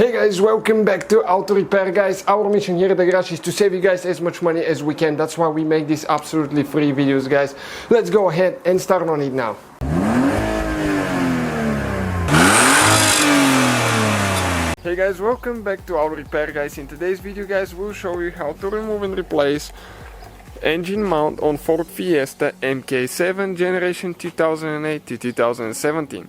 Hey guys, welcome back to Auto Repair guys. Our mission here at the garage is to save you guys as much money as we can. That's why we make these absolutely free videos guys. Let's go ahead and start on it now. Hey guys, welcome back to Auto Repair guys. In today's video guys, we'll show you how to remove and replace engine mount on Ford Fiesta MK7 generation 2008 to 2017.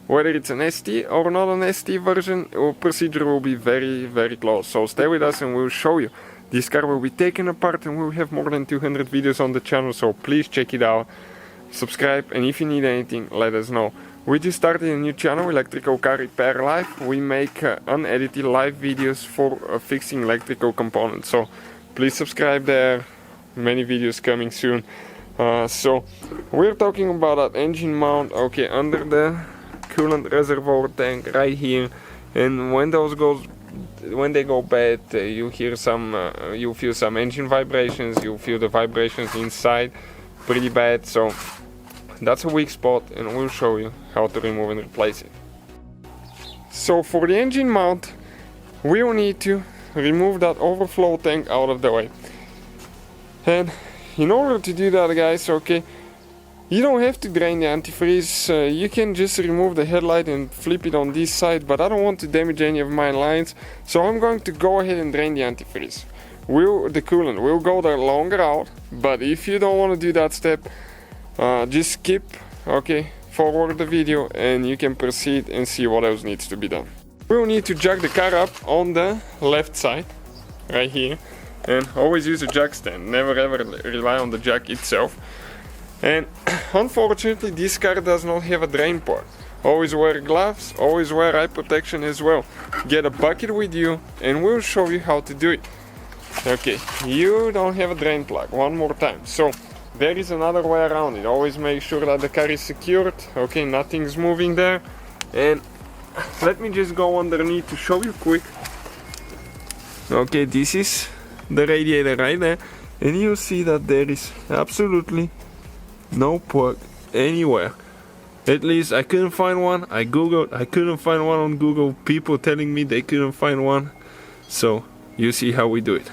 Whether it's an ST or not an ST version, our procedure will be very close. So stay with us and we'll show you. This car will be taken apart and we'll have more than 200 videos on the channel, so please check it out. Subscribe, and if you need anything, let us know. We just started a new channel, Electrical Car Repair Live. We make unedited live videos for fixing electrical components. So please subscribe there. Many videos coming soon. So we're talking about that engine mount, okay, under the coolant reservoir tank right here, and when they go bad, you feel some engine vibrations, you feel the vibrations inside pretty bad. So that's a weak spot and we'll show you how to remove and replace it. So for the engine mount, we will need to remove that overflow tank out of the way. And in order to do that guys, okay, you don't have to drain the antifreeze, you can just remove the headlight and flip it on this side, but I don't want to damage any of my lines, so I'm going to go ahead and drain the antifreeze. The coolant will go there longer out, but if you don't want to do that step, just skip, okay, forward the video and you can proceed and see what else needs to be done. We'll need to jack the car up on the left side, right here, and always use a jack stand, never ever rely on the jack itself. And unfortunately this car does not have a drain port. Always wear gloves, always wear eye protection as well. Get a bucket with you and we'll show you how to do it. Okay, you don't have a drain plug, one more time. So there is another way around it. Always make sure that the car is secured, okay, nothing's moving there. And let me just go underneath to show you quick. Okay, this is the radiator right there, and you'll see that there is absolutely no plug anywhere. At least I couldn't find one. I googled, I couldn't find one on Google. People telling me they couldn't find one. So you see how we do it.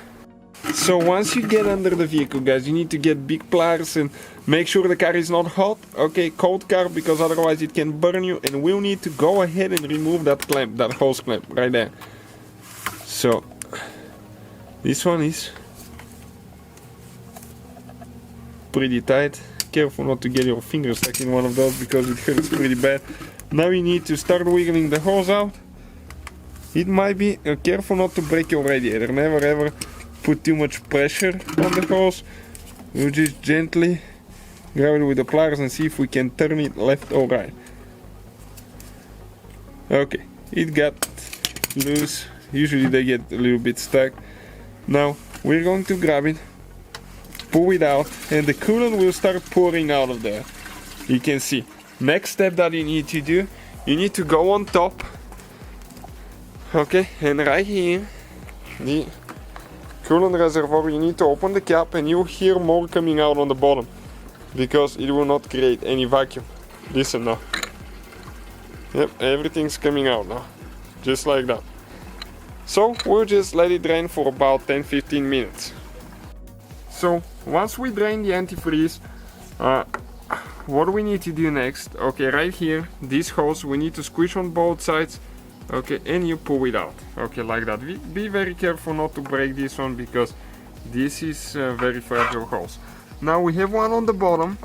So once you get under the vehicle guys, you need to get big pliers and make sure the car is not hot, okay, cold car, because otherwise it can burn you. And we'll need to go ahead and remove that clamp, that hose clamp right there. So this one is pretty tight. Careful not to get your fingers stuck in one of those because it hurts pretty bad. Now you need to start wiggling the hose out. It might be careful not to break your radiator. Never ever put too much pressure on the hose. We'll just gently grab it with the pliers and see if we can turn it left or right. Okay, it got loose. Usually they get a little bit stuck. Now we're going to grab it, pull it out, and the coolant will start pouring out of there. You can see. Next step that you need to do, you need to go on top, okay, and right here, the coolant reservoir, you need to open the cap and you'll hear more coming out on the bottom because it will not create any vacuum. Listen now. Yep, everything's coming out now, just like that. So we'll just let it drain for about 10-15 minutes. So once we drain the antifreeze, what do we need to do next? Okay, right here, this hose, we need to squish on both sides, okay, and you pull it out, okay, like that. Be very careful not to break this one because this is a very fragile hose. Now we have one on the bottom,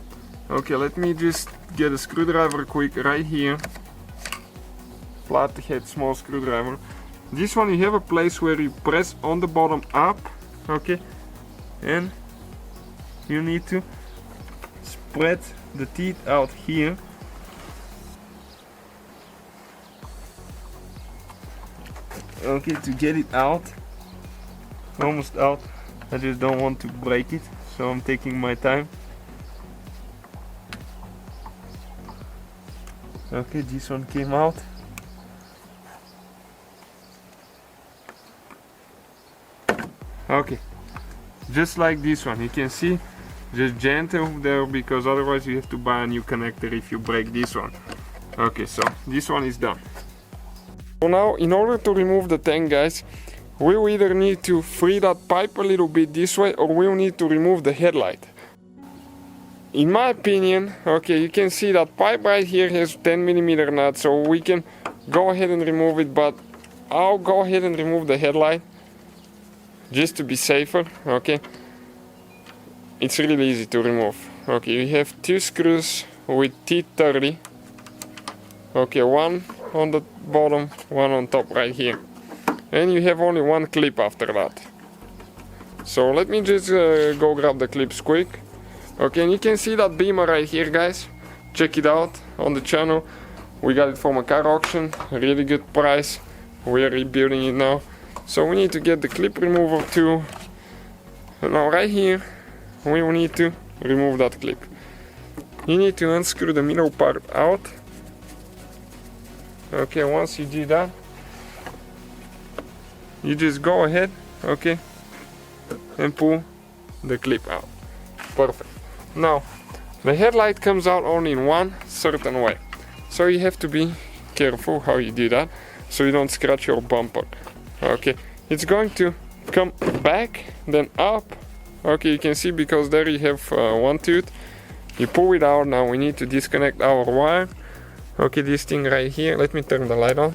okay, let me just get a screwdriver quick right here, flathead small screwdriver. This one you have a place where you press on the bottom up, okay, and you need to spread the teeth out here. Okay, to get it out, almost out. I just don't want to break it, so I'm taking my time. Okay, this one came out. Okay, just like this one, you can see, just gentle there because otherwise you have to buy a new connector if you break this one. Okay, so this one is done. So now, in order to remove the tank, guys, we'll either need to free that pipe a little bit this way, or we'll need to remove the headlight. In my opinion, okay, you can see that pipe right here has 10mm nut, so we can go ahead and remove it, but I'll go ahead and remove the headlight just to be safer. Okay, it's really easy to remove. Okay, you have 2 screws with T30. Okay, one on the bottom, one on top right here, and you have only 1 clip after that. So let me just go grab the clips quick. Okay, and you can see that beamer right here, guys. Check it out on the channel. We got it from a car auction, really good price. We are rebuilding it now. So we need to get the clip remover too. And now right here, we will need to remove that clip. You need to unscrew the middle part out. Okay, once you do that, you just go ahead, okay, and pull the clip out. Perfect. Now, the headlight comes out only in one certain way. So you have to be careful how you do that, so you don't scratch your bumper. Okay, it's going to come back, then up. Okay, you can see because there you have one tooth. You pull it out. Now we need to disconnect our wire. Okay, this thing right here, let me turn the light on.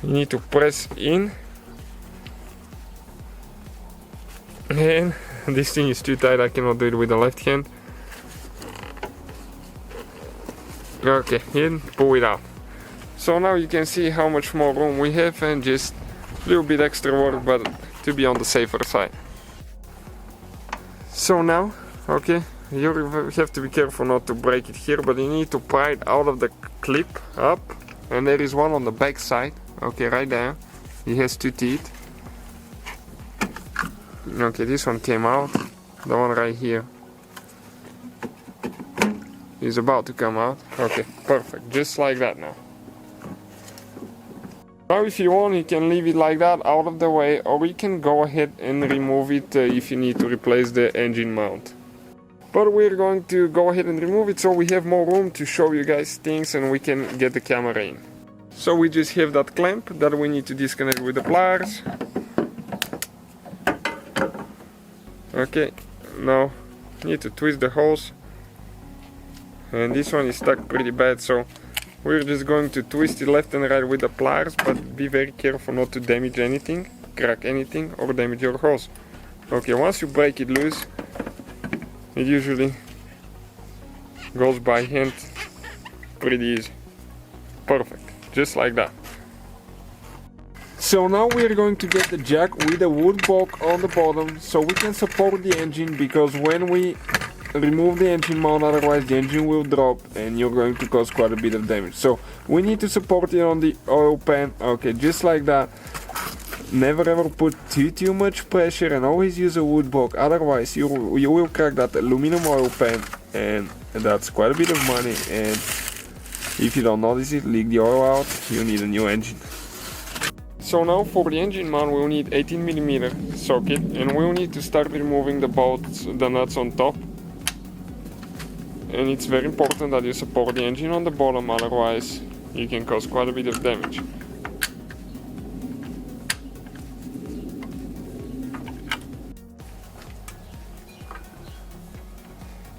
You need to press in. And this thing is too tight, I cannot do it with the left hand. Okay, and pull it out. So now you can see how much more room we have, and just a little bit extra work, but to be on the safer side. So now, okay, you have to be careful not to break it here, but you need to pry it out of the clip up, and there is one on the back side. Okay, right there. It has 2 teeth. Okay, this one came out. The one right here is about to come out. Okay, perfect. Just like that now. Now if you want, you can leave it like that out of the way, or you can go ahead and remove it if you need to replace the engine mount. But we're going to go ahead and remove it so we have more room to show you guys things and we can get the camera in. So we just have that clamp that we need to disconnect with the pliers. Okay, now need to twist the hose, and this one is stuck pretty bad, so we're just going to twist it left and right with the pliers, but be very careful not to damage anything, crack anything, or damage your hose. Okay, once you break it loose, it usually goes by hand pretty easy. Perfect, just like that. So now we're going to get the jack with a wood block on the bottom so we can support the engine, because when we remove the engine mount, otherwise the engine will drop and you're going to cause quite a bit of damage. So we need to support it on the oil pan. Okay, just like that. Never ever put too much pressure, and always use a wood block, otherwise you will crack that aluminum oil pan, and that's quite a bit of money, and if you don't notice it, leak the oil out, you need a new engine. So now for the engine mount we'll need 18mm socket, and we'll need to start removing the bolts, the nuts on top. And it's very important that you support the engine on the bottom, otherwise you can cause quite a bit of damage.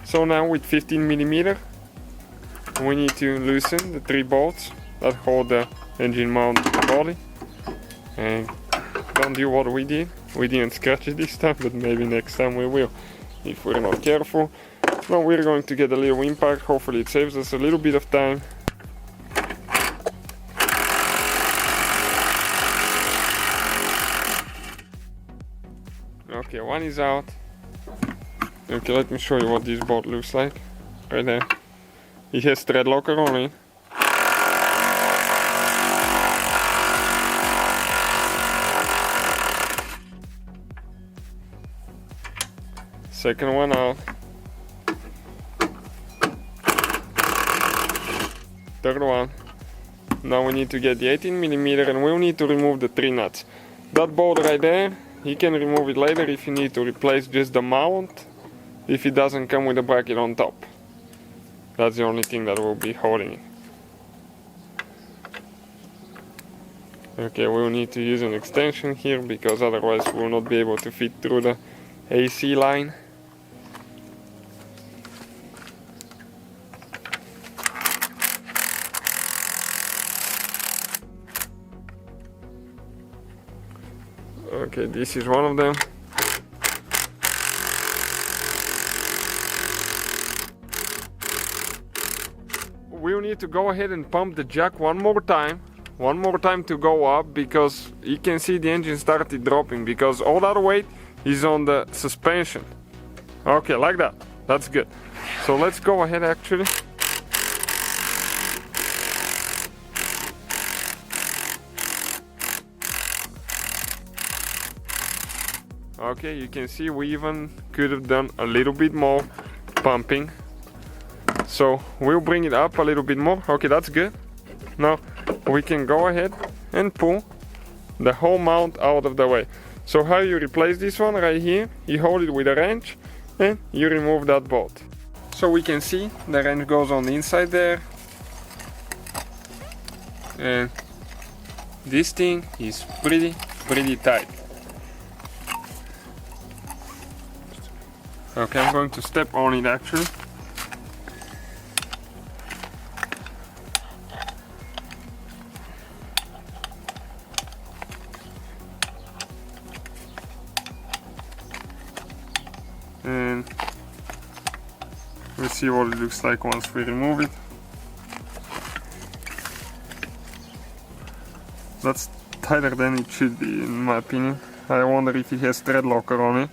So now with 15mm we need to loosen the 3 bolts that hold the engine mount body. And don't do what we did. We didn't scratch it this time, but maybe next time we will, if we're not careful. Now we're going to get a little impact. Hopefully it saves us a little bit of time. Okay, one is out. Okay, let me show you what this bolt looks like. Right there. It has thread locker on it. Second one out. Third one. Now we need to get the 18mm, and we'll need to remove the 3 nuts. That bolt right there, you can remove it later if you need to replace just the mount, if it doesn't come with a bracket on top. That's the only thing that will be holding it. Okay, we'll need to use an extension here because otherwise we'll not be able to fit through the AC line. Okay, this is one of them. We'll need to go ahead and pump the jack one more time to go up, because you can see the engine started dropping because all that weight is on the suspension. Okay, like that. That's good. So let's go ahead actually. Okay, you can see we even could have done a little bit more pumping. So we'll bring it up a little bit more. Okay, that's good. Now we can go ahead and pull the whole mount out of the way. So how you replace this one? Right here, you hold it with a wrench and you remove that bolt. So we can see the wrench goes on the inside there. And this thing is pretty tight. Okay, I'm going to step on it actually. And we'll see what it looks like once we remove it. That's tighter than it should be, in my opinion. I wonder if it has thread locker on it.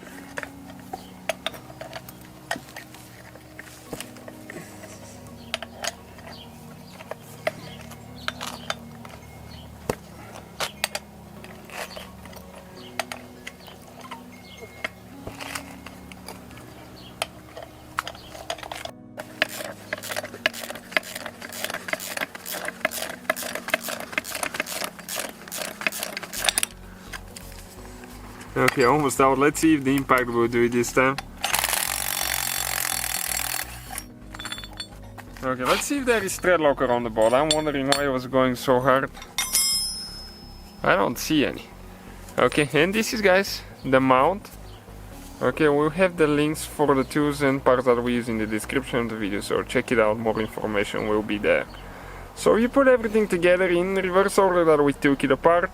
Okay, almost out. Let's see if the impact will do it this time. Okay, let's see if there is thread locker on the board. I'm wondering why it was going so hard. I don't see any. Okay, and this is, guys, the mount. Okay, we'll have the links for the tools and parts that we use in the description of the video, so check it out, more information will be there. So you put everything together in reverse order that we took it apart.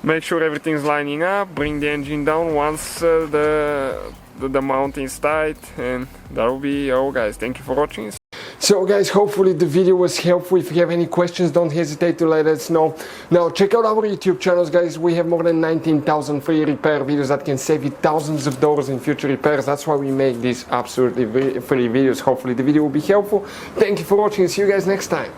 Make sure everything's lining up, bring the engine down once the mount is tight, and that will be all, guys. Thank you for watching. So guys, hopefully the video was helpful. If you have any questions, don't hesitate to let us know. Now check out our YouTube channels, guys. We have more than 19,000 free repair videos that can save you thousands of dollars in future repairs. That's why we make these absolutely free videos. Hopefully the video will be helpful. Thank you for watching. See you guys next time.